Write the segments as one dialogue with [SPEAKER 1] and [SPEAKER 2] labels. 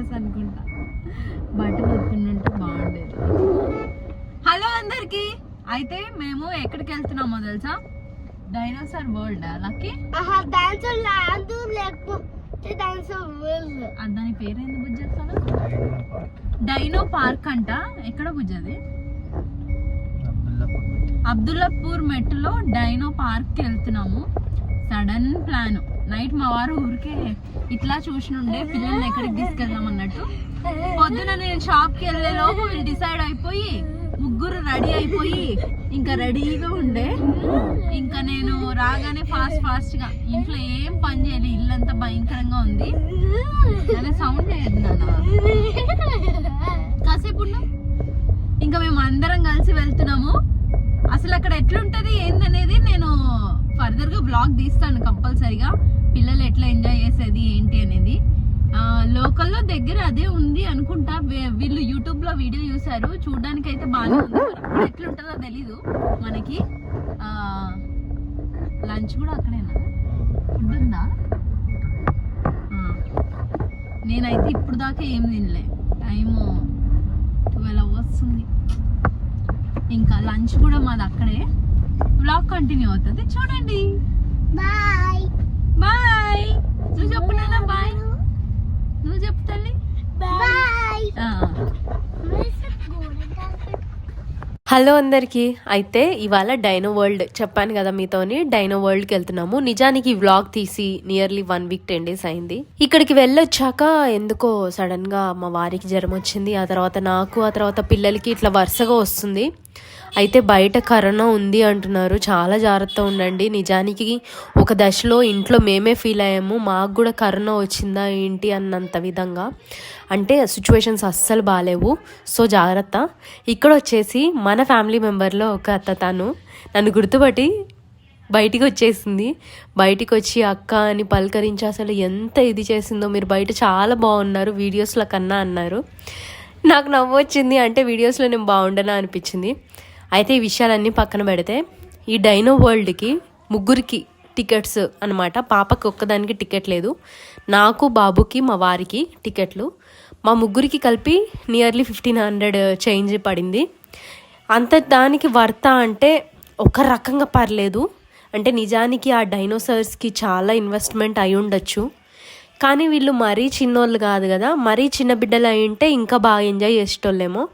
[SPEAKER 1] Famous అనుకుంటా. బట్టలు ఉతుకుంటుంటే బాగుండేది. హలో అందరికి. అయితే మేము ఎక్కడికి వెళ్తున్నామో తెలుసా? Dinosaur world. లక్కీ దాని పేరేంది బుజ్జ? డైనో పార్క్ అంట. ఎక్కడ బుజ్జది? అబ్దుల్లాపూర్ మెట్లో డైనో పార్క్ వెళ్తున్నాము. Sudden plan. నైట్ మా వారు ఊరికే ఇట్లా చూసినుండే పిల్లల్ని ఎక్కడికి తీసుకెళ్దాం అన్నట్టు. పొద్దున నేను షాప్కి వెళ్ళే లోపు వీళ్ళు డిసైడ్ అయిపోయి ముగ్గురు రెడీ అయిపోయి ఇంకా రెడీగా ఉండే. ఇంకా నేను రాగానే ఫాస్ట్ గా ఇంట్లో ఏం పని చేయలేదు. ఇల్లంతా భయంకరంగా ఉంది. సౌండ్ చేయదు నాన్న కాసేపు. ఇంకా మేము అందరం కలిసి వెళ్తున్నాము. అసలు అక్కడ ఎట్లుంటది ఏందనేది నేను ఫర్దర్ గా బ్లాగ్ తీస్తాను కంపల్సరీగా. పిల్లలు ఎట్లా ఎంజాయ్ చేసేది ఏంటి అనేది. లోకల్లో దగ్గర అదే ఉంది అనుకుంటా. వీళ్ళు యూట్యూబ్ లో వీడియో చూసారు. చూడడానికి అయితే బాగానే ఉంది. ఎట్లుంటుందో తెలీదు మనకి. లంచ్ కూడా అక్కడేనా? ఫుడ్ ఉందా? నేనైతే ఇప్పుడు దాకా ఏం తినలే. టైము 12 అవర్స్ ఉంది. ఇంకా లంచ్ కూడా మాది అక్కడే. వ్లాగ్ కంటిన్యూ అవుతుంది చూడండి. Bye bye. నువ్వు చెప్పు నాన్న బాయ్. నువ్వు చెప్పు తల్లి బాయ్. హలో అందరికీ. అయితే ఇవాళ డైనో వరల్డ్ చెప్పాను కదా మీతోని. డైనో వరల్డ్కి వెళ్తున్నాము. నిజానికి ఈ వ్లాగ్ తీసి నియర్లీ 1 వీక్ 10 days అయింది. ఇక్కడికి వెళ్ళొచ్చాక ఎందుకో సడన్ గా మా వారికి జ్వరం వచ్చింది. ఆ తర్వాత నాకు, ఆ తర్వాత పిల్లలకి ఇట్లా వరుసగా వస్తుంది. అయితే బయట కరోనా ఉంది అంటున్నారు. చాలా జాగ్రత్తగా ఉండండి. నిజానికి ఒక దశలో ఇంట్లో మేమే ఫీల్ అయ్యాము. మాకు కూడా కరోనా వచ్చిందా ఏంటి అన్నంత విధంగా. అంటే సిచ్యువేషన్స్ అస్సలు బాగాలేవు. సో జాగ్రత్త. ఇక్కడ వచ్చేసి మన ఫ్యామిలీ మెంబర్లో ఒక అత్త, తను నన్ను గుర్తుపట్టి బయటికి వచ్చేసింది. బయటికి వచ్చి అక్క అని పలకరించి అసలు ఎంత ఇది చేసిందో. మీరు బయట చాలా బాగున్నారు వీడియోస్లో కన్నా అన్నారు. నాకు నవ్వు వచ్చింది. అంటే వీడియోస్లో నేను బాగుండనా అనిపించింది. అయితే ఈ విషయాలన్నీ పక్కన పెడితే ఈ డైనో వరల్డ్కి ముగ్గురికి టికెట్స్ అనమాట. పాపకి ఒక్కదానికి టికెట్ లేదు. నాకు, బాబుకి, మా వారికి టికెట్లు. మా ముగ్గురికి కలిపి నియర్లీ 1500 చేంజ్ పడింది. అంత దానికి వర్త అంటే ఒక రకంగా పర్లేదు. అంటే నిజానికి ఆ డైనోసార్స్కి చాలా ఇన్వెస్ట్మెంట్ అయి ఉండొచ్చు. కానీ వీళ్ళు మరీ చిన్నోళ్ళు కాదు కదా. మరీ చిన్న బిడ్డలు అయి ఉంటే ఇంకా బాగా ఎంజాయ్ చేసేటోళ్ళేమో.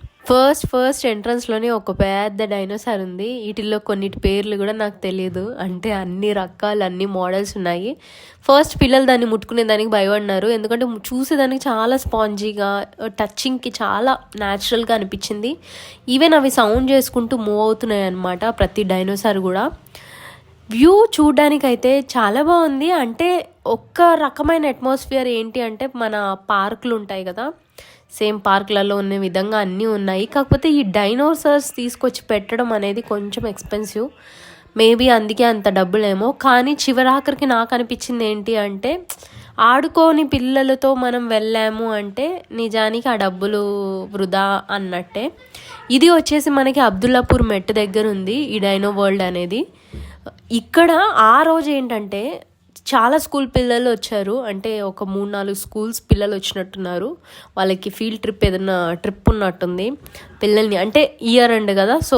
[SPEAKER 1] ఫస్ట్ ఎంట్రన్స్లోనే ఒక పెద్ద డైనోసార్ ఉంది. వీటిల్లో కొన్నిటి పేర్లు కూడా నాకు తెలియదు. అంటే అన్ని రకాలు, అన్ని మోడల్స్ ఉన్నాయి. ఫస్ట్ పిల్లలు దాన్ని ముట్టుకునే దానికి భయపడినారు. ఎందుకంటే చూసేదానికి చాలా స్పాంజీగా, టచింగ్కి చాలా న్యాచురల్గా అనిపించింది. ఈవెన్ అవి సౌండ్ చేసుకుంటూ మూవ్ అవుతున్నాయి అన్నమాట ప్రతి డైనోసార్ కూడా. వ్యూ చూడడానికైతే చాలా బాగుంది. అంటే ఒక్క రకమైన అట్మాస్ఫియర్ ఏంటి అంటే మన పార్కులు ఉంటాయి కదా, సేమ్ పార్కులలో ఉన్న విధంగా అన్నీ ఉన్నాయి. కాకపోతే ఈ డైనోసార్స్ తీసుకొచ్చి పెట్టడం అనేది కొంచెం ఎక్స్పెన్సివ్. మేబీ అందుకే అంత డబ్బులేమో. కానీ చివరాఖరికి నాకు అనిపించింది ఏంటి అంటే ఆడుకోని పిల్లలతో మనం వెళ్ళాము అంటే నిజానికి ఆ డబ్బులు వృధా అన్నట్టే. ఇది వచ్చేసి మనకి అబ్దుల్లాపూర్ మెట్ దగ్గర ఉంది ఈ డైనో వరల్డ్ అనేది. ఇక్కడ ఆ రోజు ఏంటంటే చాలా స్కూల్ పిల్లలు వచ్చారు. అంటే ఒక 3-4 స్కూల్స్ పిల్లలు వచ్చినట్టున్నారు. వాళ్ళకి ఫీల్డ్ ట్రిప్ ఏదైనా ట్రిప్ ఉన్నట్టుంది. పిల్లల్ని అంటే ఇయర్ ఎండ్ కదా, సో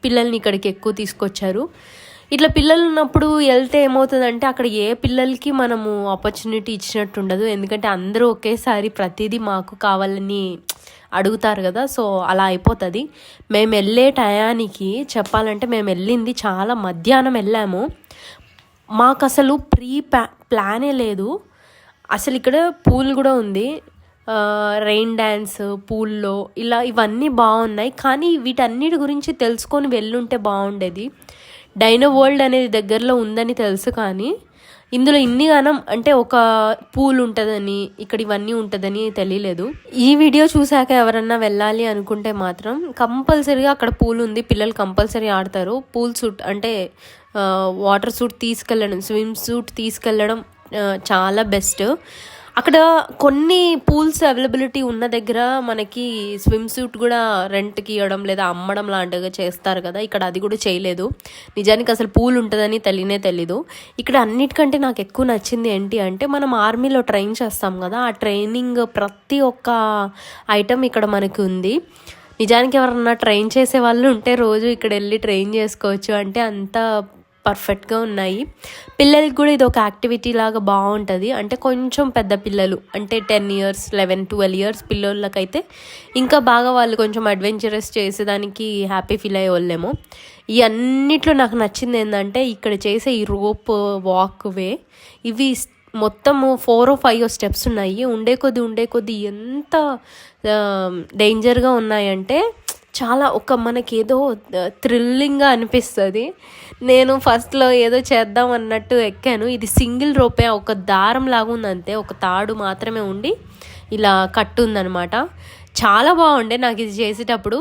[SPEAKER 1] పిల్లల్ని ఇక్కడికి ఎక్కువ తీసుకొచ్చారు. ఇట్లా పిల్లలు ఉన్నప్పుడు వెళ్తే ఏమవుతుందంటే అక్కడ ఏ పిల్లలకి మనము ఆపర్చునిటీ ఇచ్చినట్టు ఉండదు. ఎందుకంటే అందరూ ఒకేసారి ప్రతిదీ మాకు కావాలని అడుగుతారు కదా, సో అలా అయిపోతుంది. మేము వెళ్ళే టయానికి చెప్పాలంటే మేము వెళ్ళింది చాలా మధ్యాహ్నం వెళ్ళాము. మాకు అసలు ప్లానే లేదు. అసలు ఇక్కడ పూల్ కూడా ఉంది. రెయిన్ డ్యాన్స్ పూల్లో ఇలా ఇవన్నీ బాగున్నాయి. కానీ వీటన్నిటి గురించి తెలుసుకొని వెళ్ళుంటే బాగుండేది. డైనో వరల్డ్ అనేది దగ్గరలో ఉందని తెలుసు, కానీ ఇందులో ఇన్నిగానం అంటే ఒక పూల్ ఉంటుందని, ఇక్కడ ఇవన్నీ ఉంటుందని తెలియలేదు. ఈ వీడియో చూసాక ఎవరన్నా వెళ్ళాలి అనుకుంటే మాత్రం కంపల్సరీగా అక్కడ పూల్ ఉంది. పిల్లలు కంపల్సరీ ఆడతారు. పూల్ సూట్ అంటే వాటర్ సూట్ తీసుకెళ్ళడం, స్విమ్ సూట్ తీసుకెళ్ళడం చాలా బెస్ట్. అక్కడ కొన్ని పూల్స్ అవైలబిలిటీ ఉన్న దగ్గర మనకి స్విమ్ సూట్ కూడా రెంట్కి ఇవ్వడం లేదా అమ్మడం లాంటిగా చేస్తారు కదా, ఇక్కడ అది కూడా చేయలేదు. నిజానికి అసలు పూల్ ఉంటుందని తెలీదు. ఇక్కడ అన్నిటికంటే నాకు ఎక్కువ నచ్చింది ఏంటి అంటే, మనం ఆర్మీలో ట్రైన్ చేస్తాం కదా, ఆ ట్రైనింగ్ ప్రతి ఒక్క ఐటమ్ ఇక్కడ మనకి ఉంది. నిజానికి ఎవరన్నా ట్రైన్ చేసే వాళ్ళు ఉంటే రోజు ఇక్కడ వెళ్ళి ట్రైన్ చేసుకోవచ్చు, అంటే అంత పర్ఫెక్ట్గా ఉన్నాయి. పిల్లలకి కూడా ఇది ఒక యాక్టివిటీ లాగా బాగుంటుంది. అంటే కొంచెం పెద్ద పిల్లలు అంటే 10 years 11 12 years పిల్లలకైతే ఇంకా బాగా వాళ్ళు కొంచెం అడ్వెంచరస్ చేసేదానికి హ్యాపీ ఫీల్ అయ్యే వాళ్ళేమో. ఈ అన్నిట్లో నాకు నచ్చింది ఏంటంటే, ఇక్కడ చేసే ఈ రోప్ వాక్ వే, ఇవి మొత్తము 4 or 5 స్టెప్స్ ఉన్నాయి. ఉండే కొద్ది ఎంత డేంజర్గా ఉన్నాయంటే చాలా మనకి ఏదో థ్రిల్లింగ్గా అనిపిస్తుంది. నేను ఫస్ట్లో ఏదో చేద్దాం అన్నట్టు ఎక్కాను. ఇది సింగిల్ రోపే, ఒక దారం లాగా ఉంది అంతే, ఒక తాడు మాత్రమే ఉండి ఇలా కట్టు ఉందనమాట. చాలా బాగుండే నాకు ఇది చేసేటప్పుడు.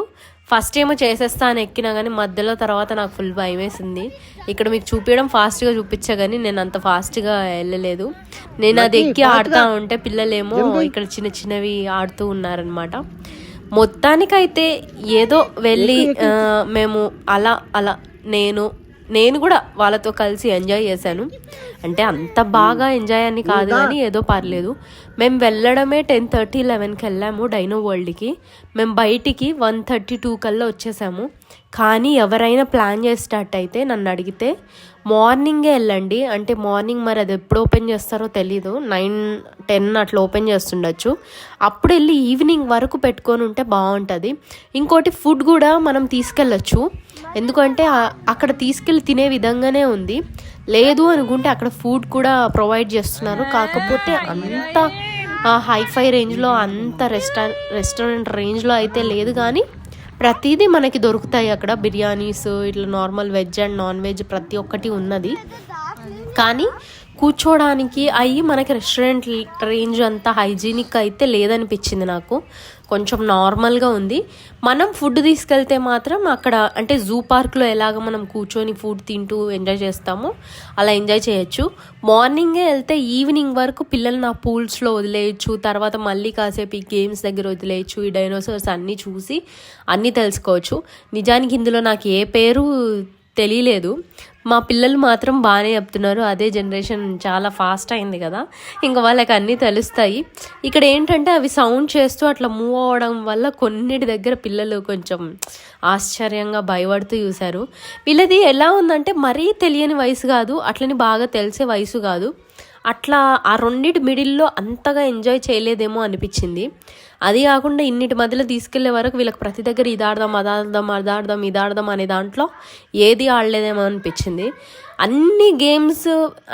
[SPEAKER 1] ఫస్ట్ ఏమో చేసేస్తా అని ఎక్కినా కానీ మధ్యలో తర్వాత నాకు ఫుల్ భయం వేసింది. ఇక్కడ మీకు చూపించడం ఫాస్ట్గా చూపించా కానీ నేను అంత ఫాస్ట్గా వెళ్ళలేదు. నేను అది ఎక్కి ఆడుతూ ఉంటే పిల్లలేమో ఇక్కడ చిన్నవి ఆడుతూ ఉన్నారనమాట. మొత్తానికైతే ఏదో వెళ్ళి మేము అలా నేను కూడా వాళ్ళతో కలిసి ఎంజాయ్ చేశాను. అంటే అంత బాగా ఎంజాయ్ అని కాదు కానీ ఏదో పర్లేదు. మేము వెళ్ళడమే 10:30 11కి వెళ్ళాము డైనో వరల్డ్కి. మేము బయటికి 1:32 కల్లా వచ్చేసాము. కానీ ఎవరైనా ప్లాన్ చేసేటట్టయితే నన్ను అడిగితే మార్నింగే వెళ్ళండి. అంటే మార్నింగ్ మరి అది ఎప్పుడు ఓపెన్ చేస్తారో తెలీదు, 9-10 అట్లా ఓపెన్ చేస్తుండొచ్చు. అప్పుడు వెళ్ళి ఈవినింగ్ వరకు పెట్టుకొని ఉంటే బాగుంటుంది. ఇంకోటి ఫుడ్ కూడా మనం తీసుకెళ్ళచ్చు, ఎందుకంటే అక్కడ తీసుకెళ్ళి తినే విధంగానే ఉంది. లేదు అనుకుంటే అక్కడ ఫుడ్ కూడా ప్రొవైడ్ చేస్తున్నారు. కాకపోతే అంత హైఫై రేంజ్లో, అంత రెస్టారెంట్ రేంజ్లో అయితే లేదు, కానీ ప్రతిదీ మనకి దొరుకుతాయి అక్కడ. బిర్యానీస్, ఇట్లా normal veg and non veg ప్రతి ఒక్కటి ఉన్నది. కానీ కూర్చోడానికి అయ్యి మనకి రెస్టారెంట్ రేంజ్ అంతా హైజీనిక్ అయితే లేదనిపించింది నాకు. కొంచెం నార్మల్గా ఉంది. మనం ఫుడ్ తీసుకెళ్తే మాత్రం అక్కడ అంటే జూ పార్క్లో ఎలాగ మనం కూర్చొని ఫుడ్ తింటూ ఎంజాయ్ చేస్తామో అలా ఎంజాయ్ చేయొచ్చు. మార్నింగే వెళ్తే ఈవినింగ్ వరకు పిల్లల్ని ఆ పూల్స్లో వదిలేయచ్చు. తర్వాత మళ్ళీ కాసేపు ఈ గేమ్స్ దగ్గర వదిలేయచ్చు. ఈ డైనోసార్స్ అన్నీ చూసి అన్నీ తెలుసుకోవచ్చు. నిజానికి ఇందులో నాకు ఏ పేరు తెలియలేదు. మా పిల్లలు మాత్రం బాగానే చెప్తున్నారు. అదే జనరేషన్ చాలా ఫాస్ట్ అయింది కదా, ఇంకా వాళ్ళకి అన్నీ తెలుస్తాయి. ఇక్కడ ఏంటంటే అవి సౌండ్ చేస్తూ అట్లా మూవ్ అవ్వడం వల్ల కొన్నిటి దగ్గర పిల్లలు కొంచెం ఆశ్చర్యంగా భయపడుతూ చూశారు. వీళ్ళది ఎలా ఉందంటే మరీ తెలియని వయసు కాదు, అట్లని బాగా తెలిసే వయసు కాదు. అట్లా ఆ రెండింటి మిడిల్లో అంతగా ఎంజాయ్ చేయలేదేమో అనిపించింది. అది కాకుండా ఇన్నిటి మధ్యలో తీసుకెళ్లే వరకు వీళ్ళకి ప్రతి దగ్గర ఇది ఆడదాం అనే దాంట్లో ఏది ఆడలేదేమో అనిపించింది. అన్ని గేమ్స్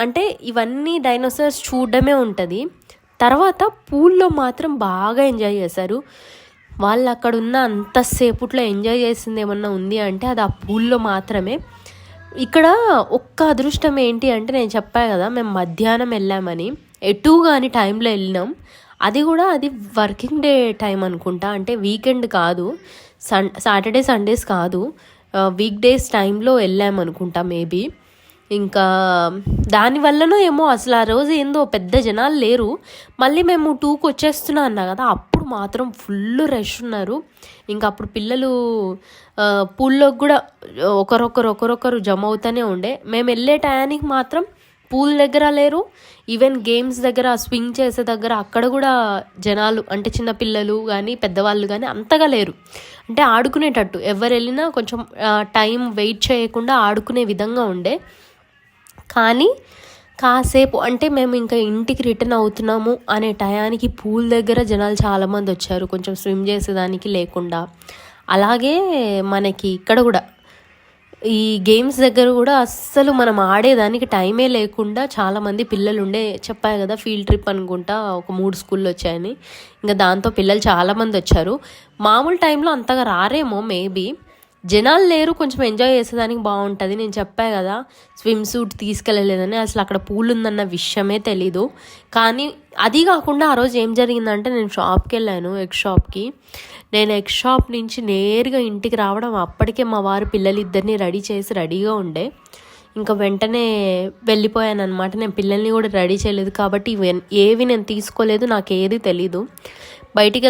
[SPEAKER 1] అంటే ఇవన్నీ డైనోసార్స్ చూడడమే ఉంటుంది. తర్వాత పూల్లో మాత్రం బాగా ఎంజాయ్ చేశారు వాళ్ళు. అక్కడ ఉన్న అంతసేపుట్లో ఎంజాయ్ చేసింది ఏమన్నా ఉంది అంటే అది ఆ పూల్లో మాత్రమే. ఇక్కడ ఒక్క అదృష్టం ఏంటి అంటే, నేను చెప్పాను కదా మేము మధ్యాహ్నం వెళ్ళామని, ఎటు కానీ టైంలో వెళ్ళినాం. అది కూడా అది వర్కింగ్ డే టైం అనుకుంటా, అంటే వీకెండ్ కాదు, సాటర్డే సండేస్ కాదు, వీక్ డేస్ టైంలో వెళ్ళామనుకుంటా మేబీ. ఇంకా దానివల్లనో ఏమో అసలు ఆ రోజు ఏందో పెద్ద జనాలు లేరు. మళ్ళీ మేము 2కి వచ్చేస్తున్నా అన్నా కదా, అప్పుడు మాత్రం ఫుల్ రష్ ఉన్నారు. ఇంకా అప్పుడు పిల్లలు పూల్లోకి కూడా ఒకరొకరు జమ అవుతూనే ఉండే. మేము వెళ్ళే టయానికి మాత్రం పూల్ దగ్గర లేరు, ఈవెన్ గేమ్స్ దగ్గర స్వింగ్ చేసే దగ్గర అక్కడ కూడా జనాలు అంటే చిన్నపిల్లలు కానీ పెద్దవాళ్ళు కానీ అంతగా లేరు. అంటే ఆడుకునేటట్టు ఎవరు వెళ్ళినా కొంచెం టైం వెయిట్ చేయకుండా ఆడుకునే విధంగా ఉండే. కానీ కాసేపు అంటే మేము ఇంకా ఇంటికి రిటర్న్ అవుతున్నాము అనే టయానికి పూల్ దగ్గర జనాలు చాలామంది వచ్చారు, కొంచెం స్విమ్ చేసేదానికి లేకుండా. అలాగే మనకి ఇక్కడ కూడా ఈ గేమ్స్ దగ్గర కూడా అస్సలు మనం ఆడేదానికి టైమే లేకుండా చాలామంది పిల్లలు ఉండే. చెప్పాయి కదా ఫీల్డ్ ట్రిప్ అనుకుంటా ఒక 3 స్కూళ్ళు వచ్చాయని, ఇంకా దాంతో పిల్లలు చాలామంది వచ్చారు. మామూలు టైంలో అంతగా రారేమో మేబీ, జనాలు లేరు, కొంచెం ఎంజాయ్ చేసేదానికి బాగుంటుంది. నేను చెప్పా కదా స్విమ్ సూట్ తీసుకెళ్ళలేదని, అసలు అక్కడ పూల్ ఉందన్న విషయమే తెలీదు. కానీ అది కాకుండా ఆ రోజు ఏం జరిగిందంటే, నేను షాప్కి వెళ్ళాను, ఎగ్ షాప్కి. నేను ఎగ్ షాప్ నుంచి నేరుగా ఇంటికి రావడం అప్పటికే మా వారు పిల్లలిద్దరిని రెడీ చేసి రెడీగా ఉండే. ఇంకా వెంటనే వెళ్ళిపోయాను అనమాట. నేను పిల్లల్ని కూడా రెడీ చేయలేదు కాబట్టి ఏవి నేను తీసుకోలేదు, నాకు ఏది తెలీదు. బయటికి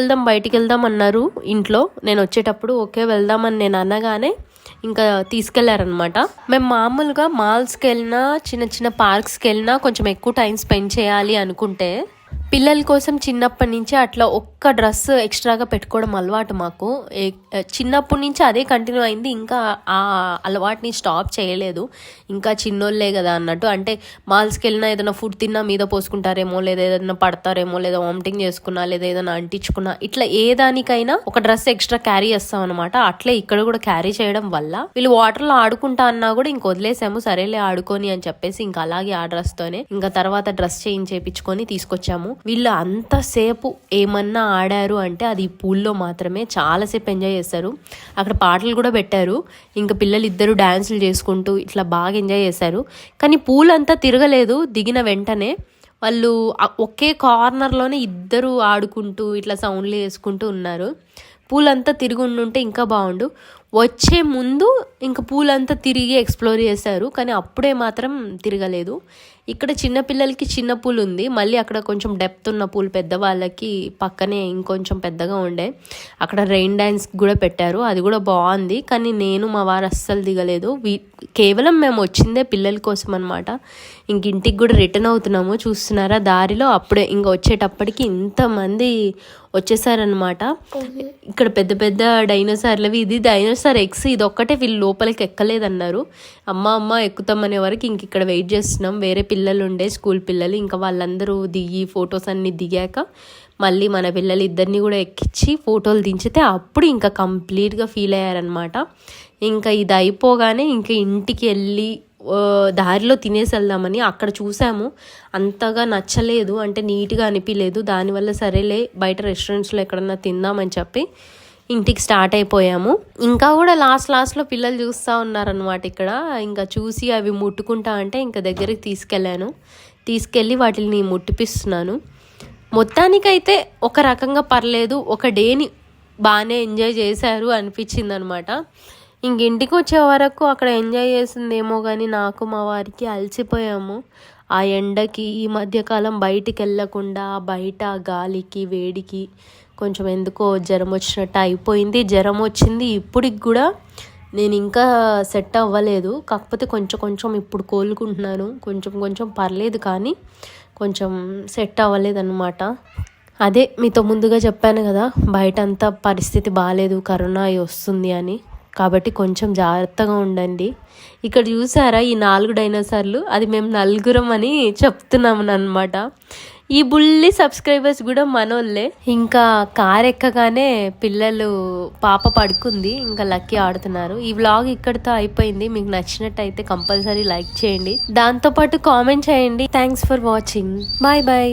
[SPEAKER 1] వెళ్దాం అన్నారు ఇంట్లో. నేను వచ్చేటప్పుడు ఓకే వెళ్దామని నేను అనగానే ఇంకా తీసుకెళ్లారనమాట. మేము మామూలుగా మాల్స్కి వెళ్ళినా చిన్న చిన్న పార్క్స్కి వెళ్ళినా కొంచెం ఎక్కువ టైం స్పెండ్ చేయాలి అనుకుంటే పిల్లల కోసం చిన్నప్పటి నుంచి అట్లా ఒక్క డ్రెస్ ఎక్స్ట్రాగా పెట్టుకోవడం అలవాటు మాకు. చిన్నప్పటి నుంచి అదే కంటిన్యూ అయింది, ఇంకా ఆ అలవాటుని స్టాప్ చేయలేదు. ఇంకా చిన్నోళ్ళే కదా అన్నట్టు, అంటే మాల్స్కి వెళ్ళినా ఏదైనా ఫుడ్ తిన్నా మీద పోసుకుంటారేమో, లేదా ఏదైనా పడతారేమో, లేదా వామిటింగ్ చేసుకున్నా, లేదా ఏదైనా అంటించుకున్నా, ఇట్లా ఏ దానికైనా ఒక డ్రెస్ ఎక్స్ట్రా క్యారీ చేస్తాం అనమాట. అట్లే ఇక్కడ కూడా క్యారీ చేయడం వల్ల వీళ్ళు వాటర్లో ఆడుకుంటా అన్నా కూడా ఇంక వదిలేసాము, సరేలే ఆడుకొని అని చెప్పేసి ఇంకా అలాగే ఆ డ్రెస్తోనే ఇంకా తర్వాత డ్రెస్ చేంజ్ చేయించుకొని తీసుకొచ్చాము. వీళ్ళు అంతసేపు ఏమన్నా ఆడారు అంటే అది పూల్లో మాత్రమే. చాలాసేపు ఎంజాయ్ చేస్తారు. అక్కడ పాటలు కూడా పెట్టారు, ఇంకా పిల్లలు ఇద్దరు డాన్సులు చేసుకుంటూ ఇట్లా బాగా ఎంజాయ్ చేశారు. కానీ పూల్ అంతా తిరగలేదు. దిగిన వెంటనే వాళ్ళు ఒకే కార్నర్లోనే ఇద్దరు ఆడుకుంటూ ఇట్లా సౌండ్లు వేసుకుంటూ ఉన్నారు. పూలంతా తిరిగి ఉండుంటే ఇంకా బాగుండు. వచ్చే ముందు ఇంకా పూలంతా తిరిగి ఎక్స్ప్లోర్ చేశారు, కానీ అప్పుడే మాత్రం తిరగలేదు. ఇక్కడ చిన్నపిల్లలకి చిన్న పూల్ ఉంది, మళ్ళీ అక్కడ కొంచెం డెప్త్ ఉన్న పూల్ పెద్దవాళ్ళకి పక్కనే ఇంకొంచెం పెద్దగా ఉండే. అక్కడ రెయిన్ డ్యాన్స్ కూడా పెట్టారు, అది కూడా బాగుంది. కానీ నేను మా వారు అస్సలు దిగలేదు. కేవలం మేము వచ్చిందే పిల్లల కోసం అనమాట. ఇంక ఇంటికి కూడా రిటర్న్ అవుతున్నాము. చూస్తున్నారా దారిలో అప్పుడే ఇంకా వచ్చేటప్పటికి ఇంతమంది వచ్చేసారనమాట. ఇక్కడ పెద్ద పెద్ద డైనోసార్లవి, ఇది డైనోసార్ ఎక్స్, ఇది ఒక్కటే వీళ్ళు లోపలికి ఎక్కలేదన్నారు. అమ్మ ఎక్కుతామనే వరకు ఇంక ఇక్కడ వెయిట్ చేస్తున్నాం. వేరే పిల్లలు ఉండే స్కూల్ పిల్లలు, ఇంకా వాళ్ళందరూ దిగి ఫొటోస్ అన్నీ దిగాక మళ్ళీ మన పిల్లలు ఇద్దరిని కూడా ఎక్కించి ఫోటోలు దించితే అప్పుడు ఇంకా కంప్లీట్గా ఫీల్ అయ్యారనమాట. ఇంకా ఇది అయిపోగానే ఇంకా ఇంటికి వెళ్ళి దారిలో తినేసి వెళ్దామని అక్కడ చూసాము. అంతగా నచ్చలేదు, అంటే నీట్గా అనిపించలేదు. దానివల్ల సరేలే బయట రెస్టారెంట్స్లో ఎక్కడన్నా తిందామని చెప్పి ఇంటికి స్టార్ట్ అయిపోయాము. ఇంకా కూడా లాస్ట్లో పిల్లలు చూస్తూ ఉన్నారనమాట. ఇక్కడ ఇంకా చూసి అవి ముట్టుకుంటా అంటే ఇంకా దగ్గరికి తీసుకెళ్ళి వాటిని ముట్టిపిస్తున్నాను. మొత్తానికైతే ఒక రకంగా పర్లేదు, ఒక డేని బాగానే ఎంజాయ్ చేశారు అనిపించింది అనమాట. ఇంటికి వచ్చే వరకు అక్కడ ఎంజాయ్ చేసిందేమో కానీ నాకు మా వారికి అలసిపోయాము. ఆ ఎండకి ఈ మధ్యకాలం బయటికి వెళ్ళకుండా బయట గాలికి వేడికి కొంచెం ఎందుకో జ్వరం వచ్చినట్టు అయిపోయింది. జ్వరం వచ్చింది ఇప్పటికి కూడా నేను ఇంకా సెట్ అవ్వలేదు. కాకపోతే కొంచెం ఇప్పుడు కోలుకుంటున్నాను. కొంచెం పర్లేదు, కానీ కొంచెం సెట్ అవ్వలేదు అనమాట. అదే మీతో ముందుగా చెప్పాను కదా, బయట అంతా పరిస్థితి బాగాలేదు, కరోనా వస్తుంది అని. కాబట్టి కొంచెం జాగ్రత్తగా ఉండండి. ఇక్కడ చూసారా ఈ 4 డైనోసార్లు, అది మేము నలుగురం అని చెప్తున్నాము అనమాట. ఈ బుల్లి సబ్స్క్రైబర్స్ కూడా మనోళ్ళే. ఇంకా కార్ ఎక్కగానే పాప పడుకుంది, ఇంకా లక్కీ ఆడుతున్నారు. ఈ వ్లాగ్ ఇక్కడితో అయిపోయింది. మీకు నచ్చినట్టయితే కంపల్సరీ లైక్ చేయండి, దాంతోపాటు కామెంట్ చేయండి. Thanks for watching. బాయ్.